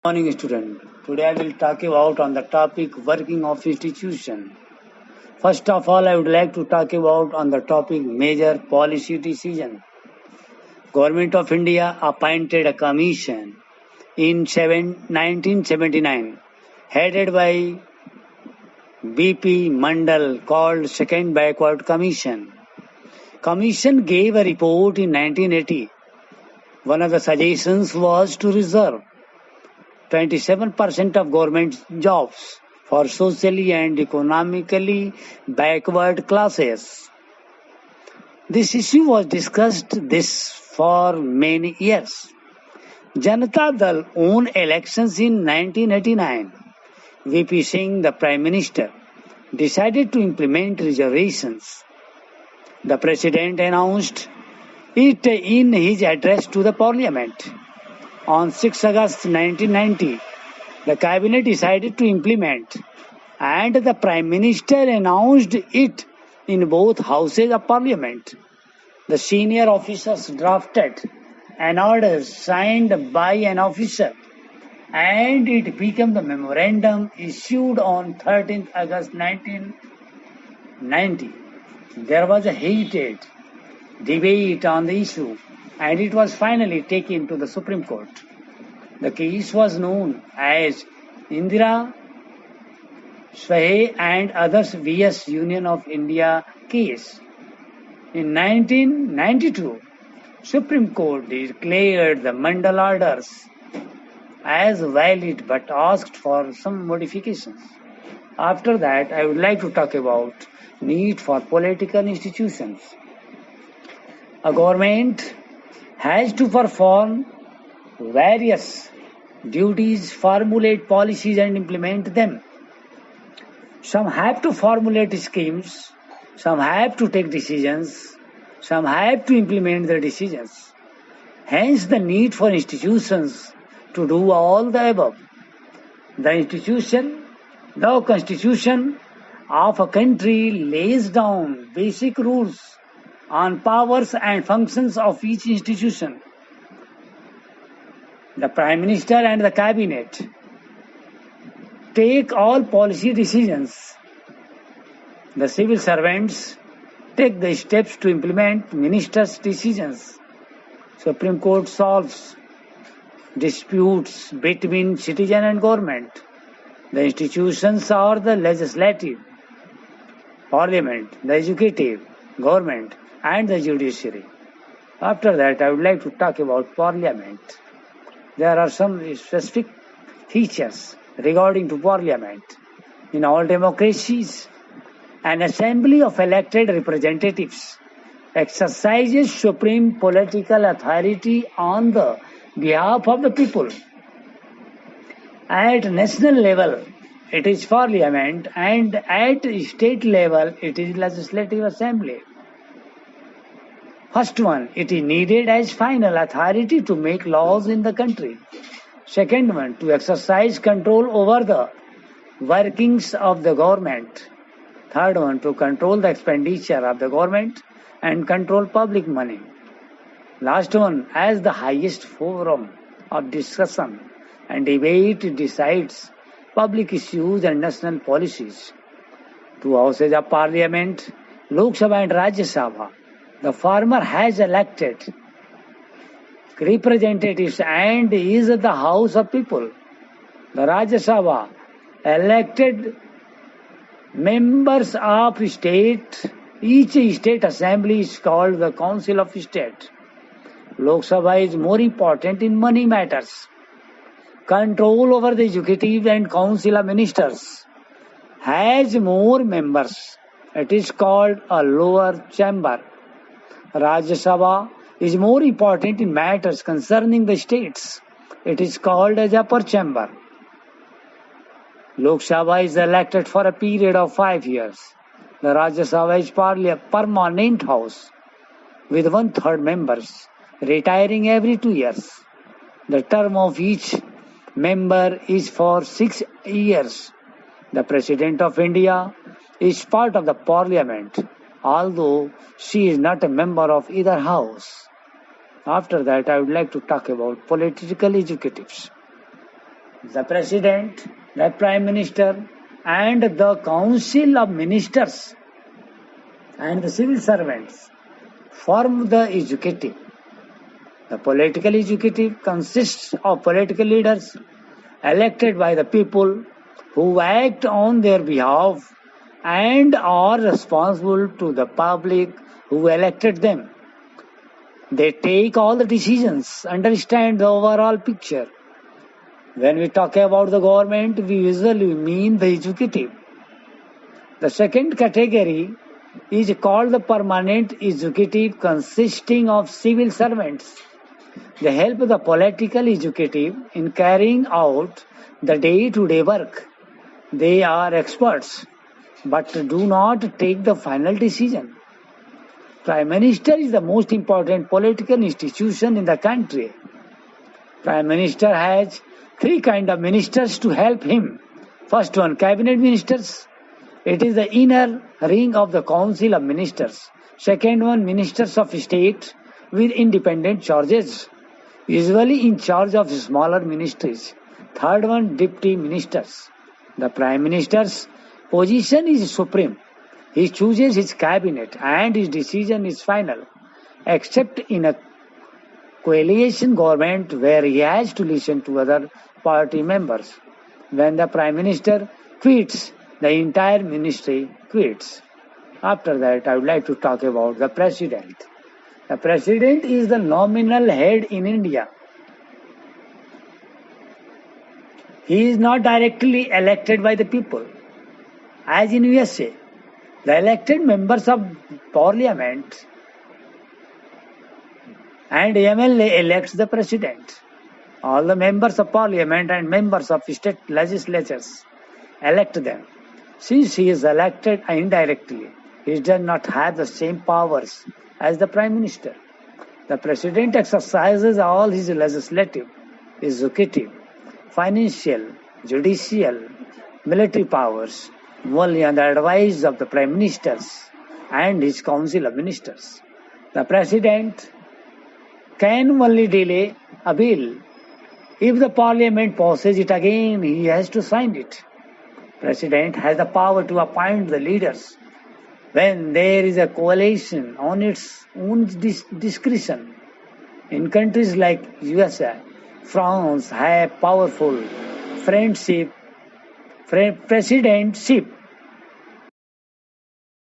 Morning, student. Today I will talk about on the topic working of institution. First of all, I would like to talk about on the topic major policy decision. Government of India appointed a commission in 1979 headed by B.P. Mandal called Second Backward Commission. Commission gave a report in 1980. One of the suggestions was to reserve 27% of government jobs for socially and economically backward classes. This issue was discussed for many years. Janata Dal won elections in 1989. VP Singh, the Prime Minister, decided to implement reservations. The President announced it in his address to the Parliament. On 6 August 1990, the Cabinet decided to implement, and the Prime Minister announced it in both Houses of Parliament. The senior officers drafted an order signed by an officer, and it became the memorandum issued on 13 August 1990. There was a heated debate on the issue, and it was finally taken to the Supreme Court. The case was known as Indira Swahe and others vs. Union of India case. In 1992, Supreme Court declared the Mandal orders as valid but asked for some modifications. After that, I would like to talk about need for political institutions. A government has to perform various duties, formulate policies and implement them. Some have to formulate schemes, some have to take decisions, some have to implement the decisions. Hence the need for institutions to do all the above. The constitution of a country lays down basic rules on powers and functions of each institution. The Prime Minister and the Cabinet take all policy decisions. The civil servants take the steps to implement ministers' decisions. Supreme Court solves disputes between citizen and government. The institutions are the legislative, parliament, the executive, government, and the judiciary. After that, I would like to talk about parliament. There are some specific features regarding to parliament. In all democracies, an assembly of elected representatives exercises supreme political authority on the behalf of the people. At national level, it is parliament, and at state level, it is legislative assembly. First one, it is needed as final authority to make laws in the country. Second one, to exercise control over the workings of the government. Third one, to control the expenditure of the government and control public money. Last one, as the highest forum of discussion and debate, it decides public issues and national policies. Two houses of parliament, Lok Sabha and Rajya Sabha. The former has elected representatives and is the house of people. The Rajya Sabha elected members of state. Each state assembly is called the Council of State. Lok Sabha is more important in money matters. Control over the executive and council of ministers has more members. It is called a lower chamber. Rajya Sabha is more important in matters concerning the states. It is called as upper chamber. Lok Sabha is elected for a period of 5 years. The Rajya Sabha is permanent house with 1/3 members retiring every 2 years. The term of each member is for 6 years. The President of India is part of the Parliament, although she is not a member of either house. After that, I would like to talk about political executives. The President, the Prime Minister, and the Council of Ministers and the civil servants form the executive. The political executive consists of political leaders elected by the people who act on their behalf and are responsible to the public who elected them. They take all the decisions, understand the overall picture. When we talk about the government, we usually mean the executive. The second category is called the permanent executive, consisting of civil servants. They help the political executive in carrying out the day-to-day work. They are experts, but do not take the final decision. Prime Minister is the most important political institution in the country. Prime Minister has three kinds of ministers to help him. First one, cabinet ministers. It is the inner ring of the council of ministers. Second one, ministers of state with independent charges, usually in charge of smaller ministries. Third one, deputy ministers. The prime minister's position is supreme. He chooses his cabinet and his decision is final, except in a coalition government where he has to listen to other party members. When the prime minister quits, the entire ministry quits. After that, I would like to talk about the president. The president is the nominal head in India. He is not directly elected by the people. As in USA, the elected members of parliament and MLA elects the president. All the members of parliament and members of state legislatures elect them. Since he is elected indirectly, he does not have the same powers as the prime minister. The president exercises all his legislative, executive, financial, judicial, military powers only on the advice of the prime ministers and his council of ministers. The president can only delay a bill. If the parliament passes it again, he has to sign it. President has the power to appoint the leaders when there is a coalition on its own discretion. In countries like USA, France have powerful presidentship